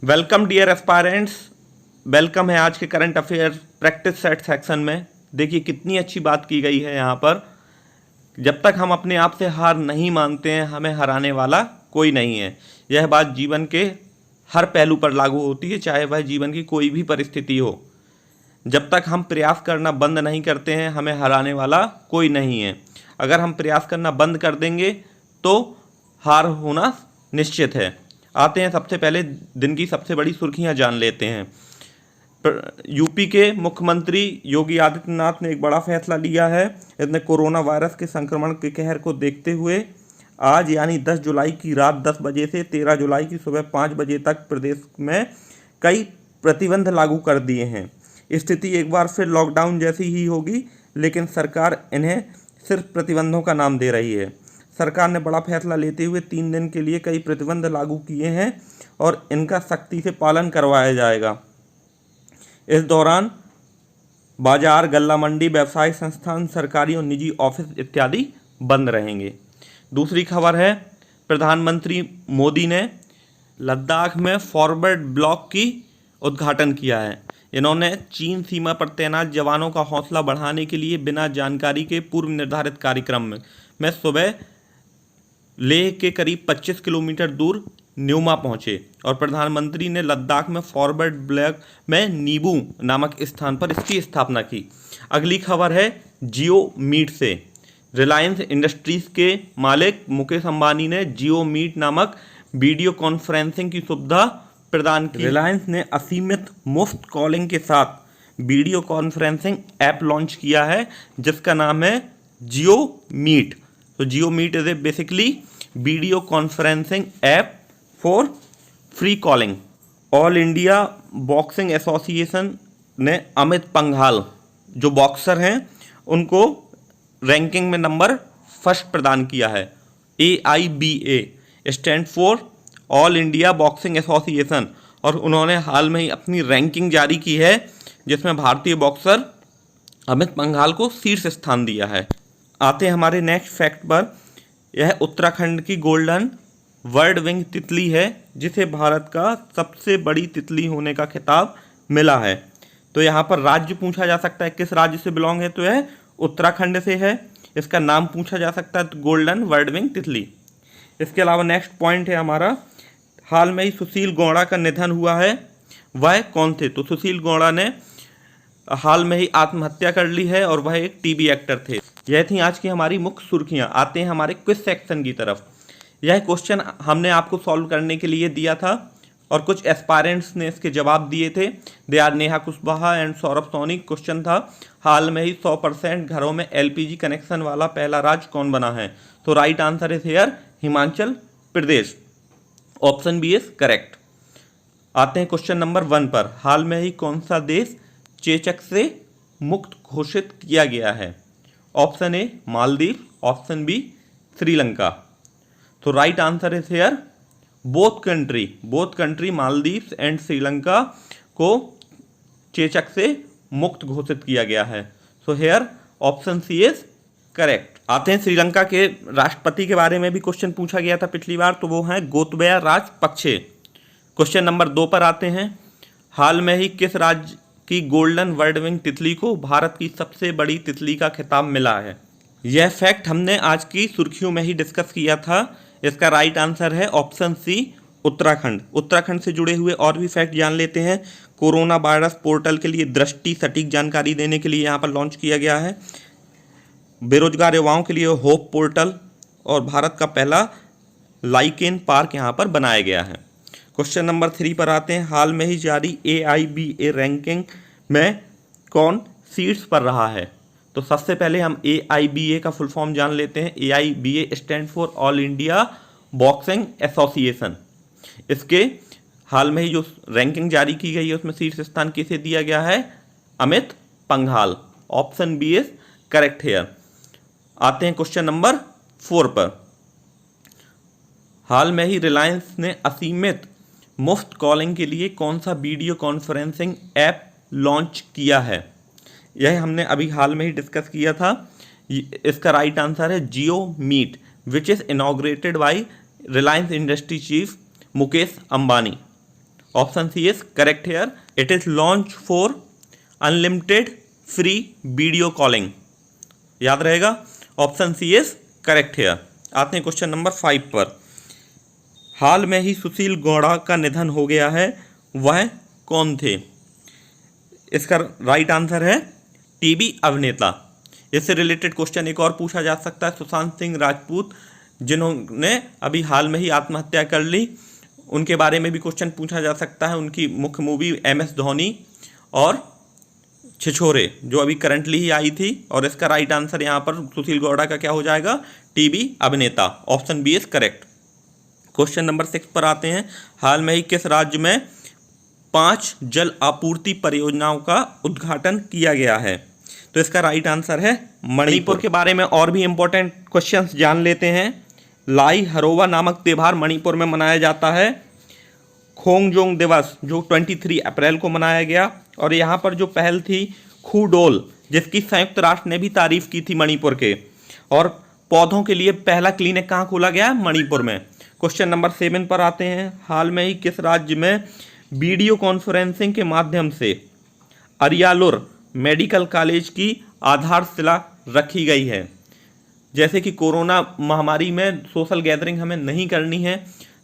Welcome dear aspirants. Welcome है आज के current affair practice set section में। देखिए कितनी अच्छी बात की गई है यहाँ पर। जब तक हम अपने आप से हार नहीं मानते हैं, हमें हराने वाला कोई नहीं है। यह बात जीवन के हर पहलू पर लागू होती है, चाहे वह जीवन की कोई भी परिस्थिति हो। जब तक हम प्रयास करना बंद नहीं करते हैं, हमें हराने वाला कोई नहीं है। अगर हम प्रयास करना बंद कर देंगे तो हार होना निश्चित है। आते हैं सबसे पहले दिन की सबसे बड़ी सुर्खियां जान लेते हैं। यूपी के मुख्यमंत्री योगी आदित्यनाथ ने एक बड़ा फैसला लिया है। इसने कोरोना वायरस के संक्रमण के कहर को देखते हुए आज यानी 10 जुलाई की रात 10 बजे से 13 जुलाई की सुबह 5 बजे तक प्रदेश में कई प्रतिबंध लागू कर दिए हैं। स्थिति एक बार फिर लॉकडाउन जैसी ही होगी, लेकिन सरकार इन्हें सिर्फ प्रतिबंधों का नाम दे रही है। सरकार ने बड़ा फैसला लेते हुए 3 दिन के लिए कई प्रतिबंध लागू किए हैं और इनका सख्ती से पालन करवाया जाएगा। इस दौरान बाजार, गल्ला मंडी, व्यवसायिक संस्थान, सरकारी और निजी ऑफिस इत्यादि बंद रहेंगे। दूसरी खबर है, प्रधानमंत्री मोदी ने लद्दाख में फॉरवर्ड ब्लॉक की उद्घाटन किया है। इन्होंने चीन सीमा पर तैनात जवानों का हौसला बढ़ाने के लिए बिना जानकारी के पूर्व निर्धारित कार्यक्रम में सुबह लेह के करीब 25 किलोमीटर दूर न्यूमा पहुंचे और प्रधानमंत्री ने लद्दाख में फॉरवर्ड ब्लॉक में नीबू नामक स्थान पर इसकी स्थापना की। अगली खबर है जियो मीट से। रिलायंस इंडस्ट्रीज के मालिक मुकेश अंबानी ने जियो मीट नामक वीडियो कॉन्फ्रेंसिंग की सुविधा प्रदान की। रिलायंस ने असीमित मुफ्त कॉलिंग के साथ वीडियो कॉन्फ्रेंसिंग ऐप लॉन्च किया है जिसका नाम है जियो मीट। तो JioMeet is a basically video conferencing app for free calling. All India Boxing Association ने अमित पंघाल जो बॉक्सर हैं उनको रैंकिंग में नंबर फर्स्ट प्रदान किया है। AIBA stand for all India Boxing association, और उन्होंने हाल में ही अपनी रैंकिंग जारी की है जिसमें भारतीय बॉक्सर अमित पंघाल को शीर्ष स्थान दिया है। आते हैं हमारे नेक्स्ट फैक्ट पर। यह उत्तराखंड की गोल्डन वर्ड विंग तितली है जिसे भारत का सबसे बड़ी तितली होने का खिताब मिला है। तो यहाँ पर राज्य पूछा जा सकता है किस राज्य से बिलोंग है, तो यह उत्तराखंड से है। इसका नाम पूछा जा सकता है गोल्डन वर्ड विंग तितली। इसके अलावा नेक्स्ट पॉइंट है हमारा, हाल में ही सुशील गौड़ा का निधन हुआ है। वह कौन थे? तो सुशील गौड़ा ने हाल में ही आत्महत्या कर ली है और वह एक टीवी एक्टर थे। यह थी आज की हमारी मुख्य सुर्खियां। आते हैं हमारे क्विज सेक्शन की तरफ। यह क्वेश्चन हमने आपको सॉल्व करने के लिए दिया था और कुछ एस्पायरेंट्स ने इसके जवाब दिए थे। They are Neha Kushwaha and Saurabh Soni. Question था, हाल में ही 100% घरों में LPG कनेक्शन वाला पहला राज्य कौन बना है? तो right answer is here Himachal Pradesh. Option B is correct. आते हैं क्वेश्चन नंबर 1 पर। हाल में ही कौन सा देश चेचक से मुक्त घोषित किया गया है? Option A Maldives, option B Sri Lanka. तो right answer is here both country Maldives and Sri Lanka को चेचक से मुक्त घोषित किया गया है। So here option C is correct. आते हैं श्रीलंका के राष्ट्रपति के बारे में भी क्वेश्चन पूछा गया था पिछली बार, तो वो हैं गोतबया राजपक्षे। क्वेश्चन नंबर 2 पर आते हैं। हाल में ही किस राज्य की गोल्डन वर्ड विंग तितली को भारत की सबसे बड़ी तितली का खिताब मिला है? यह फैक्ट हमने आज की सुर्खियों में ही डिस्कस किया था। इसका राइट आंसर है ऑप्शन सी उत्तराखंड। उत्तराखंड से जुड़े हुए और भी फैक्ट जान लेते हैं। कोरोना वायरस पोर्टल के लिए दृष्टि सटीक जानकारी देने के लिए यहाँ पर लॉन्च किया गया है। बेरोजगार युवाओं के लिए होप पोर्टल और भारत का पहला लाइकेन पार्क यहाँ पर बनाया गया है। क्वेश्चन नंबर 3 पर आते हैं। हाल में ही जारी AIBA रैंकिंग में कौन सीट्स पर रहा है? तो सबसे पहले हम AIBA का फुल फॉर्म जान लेते हैं। AIBA stand for all India Boxing association. इसके हाल में ही जो रैंकिंग जारी की गई है उसमें शीर्ष स्थान किसे दिया गया है? Amit Panghal. Option B is correct here. आते हैं क्वेश्चन नंबर 4 पर। हाल में ही रिलायंस ने असीमित मुफ्त कॉलिंग के लिए कौन सा वीडियो कॉन्फ्रेंसिंग ऐप लॉन्च किया है? यह हमने अभी हाल में ही डिस्कस किया था। इसका राइट आंसर है JioMeet which is inaugurated by Reliance industry chief Mukesh Ambani. Option C is correct here. It is launch for unlimited free video calling. याद रहेगा, option C is correct here. आते हैं क्वेश्चन नंबर 5 पर। हाल में ही सुशील गौड़ा का निधन हो गया है, वह कौन थे? इसका राइट आंसर है टीबी अभिनेता। इससे रिलेटेड क्वेश्चन एक और पूछा जा सकता है। सुशांत सिंह राजपूत जिन्होंने अभी हाल में ही आत्महत्या कर ली, उनके बारे में भी क्वेश्चन पूछा जा सकता है। उनकी मुख्य मूवी MS धोनी और छिछोरे जो अभी करंटली ही आई थी। और इसका राइट आंसर यहाँ पर सुशील गौड़ा का क्या हो जाएगा? टीबी अभिनेता। Option B is correct. Question number 6 पर आते हैं। हाल में ही किस राज्य में 5 जल आपूर्ति परियोजनाओं का उद्घाटन किया गया है? तो इसका राइट आंसर है मणिपुर। के बारे में और भी इंपॉर्टेंट क्वेश्चंस जान लेते हैं। लाई हरोवा नामक त्योहार मणिपुर में मनाया जाता है। खोंगजोंग दिवस जो 23 अप्रैल को मनाया गया। और यहाँ पर जो पहल थी खूडोल, जिसकी संयुक्त राष्ट्र ने भी तारीफ की थी मणिपुर के। और पौधों के लिए पहला क्लिनिक कहाँ खोला गया? मणिपुर में। क्वेश्चन नंबर 7 पर आते हैं। हाल में ही किस राज्य में वीडियो कॉन्फ्रेंसिंग के माध्यम से अरियालुर मेडिकल कॉलेज की आधारशिला रखी गई है? जैसे कि कोरोना महामारी में सोशल गैदरिंग हमें नहीं करनी है,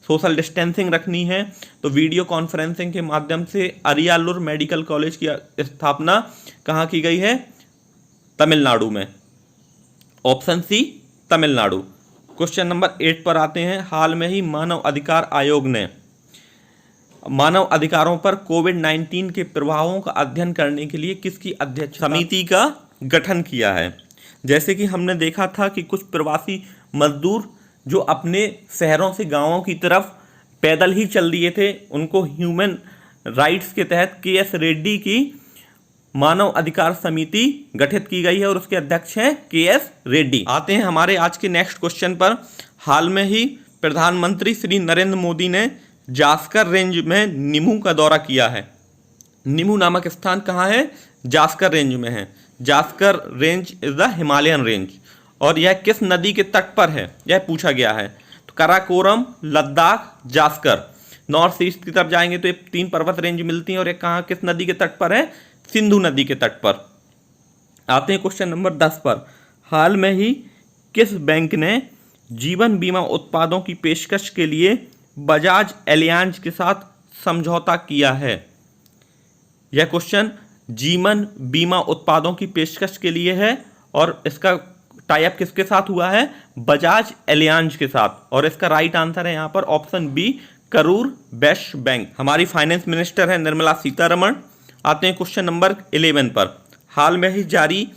सोशल डिस्टेंसिंग रखनी है, तो वीडियो कॉन्फ्रेंसिंग के माध्यम से अरियालुर मेडिकल कॉलेज की स्थापना कहाँ की गई है? तमिलनाडु में। Option C Tamil Nadu. Question number 8 पर आते हैं। हाल में ही मानव अधिकार आयोग ने मानव अधिकारों पर कोविड-19 के प्रभावों का अध्ययन करने के लिए किसकी अध्यक्षता समिति का गठन किया है? जैसे कि हमने देखा था कि कुछ प्रवासी मजदूर जो अपने शहरों से गांवों की तरफ पैदल ही चल दिए थे, उनको ह्यूमन राइट्स के तहत KS रेड्डी की मानव अधिकार समिति गठित की गई है और उसके अध्यक्ष हैं KS रेड्डी। आते हैं हमारे आज के नेक्स्ट क्वेश्चन पर। हाल में ही प्रधानमंत्री श्री नरेंद्र मोदी ने जास्कर रेंज में निमू का दौरा किया है। निमू नामक स्थान कहाँ है? जास्कर रेंज में है। Zanskar range is the Himalayan range. और यह किस नदी के तट पर है, यह पूछा गया है। तो कराकोरम, लद्दाख, जास्कर। नॉर्थ ईस्ट की तरफ जाएंगे तो ये 3 पर्वत रेंज मिलती हैं। और ये कहाँ किस नदी के तट पर है? सिंधु नदी के तट पर। आते हैं क्वेश्चन नंबर 10 पर। हाल में ही किस बैंक ने जीवन बीमा उत्पादों की पेशकश के लिए बजाज एलियांज के साथ समझौता किया है? यह क्वेश्चन जीवन बीमा उत्पादों की पेशकश के लिए है और इसका टाई अप किसके साथ हुआ है? बजाज एलियांज के साथ। और इसका राइट आंसर है यहाँ पर option B Karur Vysya bank. हमारी फाइनेंस मिनिस्टर है निर्मला सीतारमण। आते हैं क्वेश्चन नंबर 11 पर। हाल में ही जारी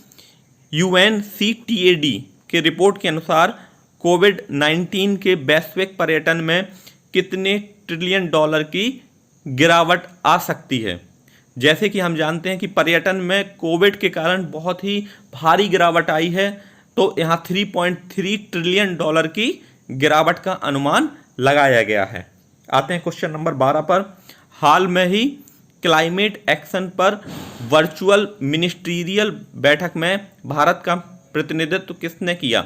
UNCTAD के रिपोर्ट के अनुसार कोविड-19 के वैश्विक पर्यटन में कितने ट्रिलियन डॉलर की गिरावट आ सकती है? जैसे कि हम जानते हैं कि पर्यटन में कोविड के कारण बहुत ही भारी गिरावट आई है, तो यहाँ 3.3 ट्रिलियन डॉलर की गिरावट का अनुमान लगाया गया है। आते हैं क्वेश्चन नंबर 12 पर। हाल में ही क्लाइमेट एक्शन पर वर्चुअल मिनिस्ट्रियल बैठक में भारत का प्रतिनिधित्व किसने किया?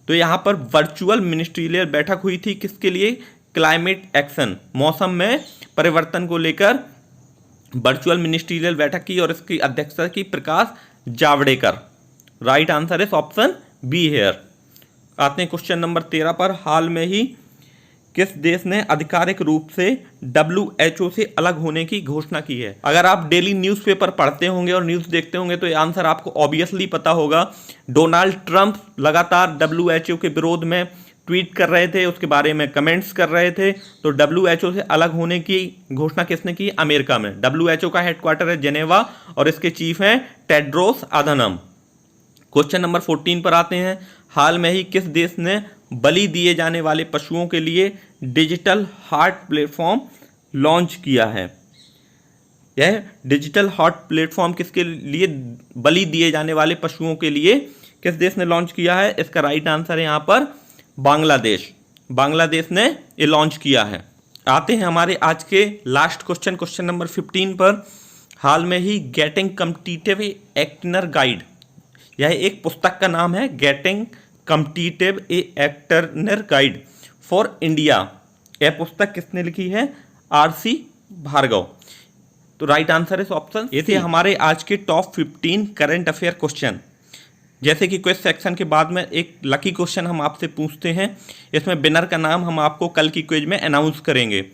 तो यहाँ पर वर्चुअल मिनिस्ट्रियल बैठक हुई थी किसके लिए? क्लाइमेट एक्शन, मौसम में परिवर्तन को लेकर वर्चुअल मिनिस्ट्रियल बैठक की और इसकी अध्यक्षता की Prakash Javadekar. Right answer is option B here. आते हैं क्वेश्चन नंबर 13 पर। हाल में ही किस देश ने आधिकारिक रूप से WHO से अलग होने की घोषणा की है? अगर आप डेली न्यूज़पेपर पढ़ते होंगे और न्यूज़ देखते होंगे तो ये आंसर आपको ऑब्वियसली पता होगा। डोनाल्ड ट्रंप लगातार WHO के विरोध में ट्वीट कर रहे थे, उसके बारे में कमेंट्स कर रहे थे। तो WHO से अलग होने की घोषणा किसने की? अमेरिका में। WHO का हेडक्वार्टर है जेनेवा और इसके चीफ हैं टेड्रोस अधानम। क्वेश्चन नंबर 14 पर आते हैं। हाल में ही किस देश ने बलि दिए जाने वाले पशुओं के लिए डिजिटल हार्ट प्लेटफॉर्म लॉन्च किया है? यह डिजिटल हार्ट प्लेटफॉर्म किसके लिए? बलि दिए जाने वाले पशुओं के लिए किस देश ने लॉन्च किया है? इसका राइट आंसर है यहाँ पर बांग्लादेश। बांग्लादेश ने ये लॉन्च किया है। आते हैं हमारे आज के लास्ट क्वेश्चन, क्वेश्चन नंबर 15 पर। हाल में ही गेटिंग कॉम्पिटिटिव एक्टर गाइड, यह एक पुस्तक का नाम है getting competitive actor guide for India. यह पुस्तक किसने लिखी है? आरसी भार्गव। तो राइट आंसर इस ऑप्शन। ये थे हमारे आज के टॉप 15 करंट अफेयर क्वेश्चन। जैसे कि क्विज सेक्शन के बाद में एक लकी क्वेश्चन हम आपसे पूछते हैं, इसमें विनर का नाम हम आपको कल की क्विज में अनाउंस करेंगे।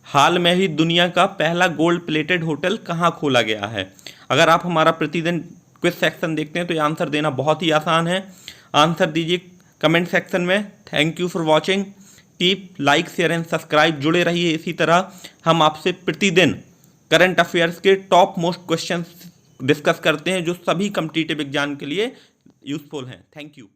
हाल में ही दुनिया का पहला गोल्ड प्लेटेड होटल कहाँ खोला गया है? अगर आप हमारा प्रतिदिन क्विज सेक्शन देखते हैं तो ये आंसर देना बहुत ही आसान है। आंसर दीजिए कमेंट सेक्शन में। Thank you for watching. Keep like share and subscribe. जुड़े रहिए इसी तरह। हम आपसे प्रतिदिन करंट अफेयर्स के टॉप मोस्ट क्वेश्चन डिस्कस करते हैं जो सभी कॉम्पिटिटिव एग्जाम के लिए यूजफुल हैं। Thank you.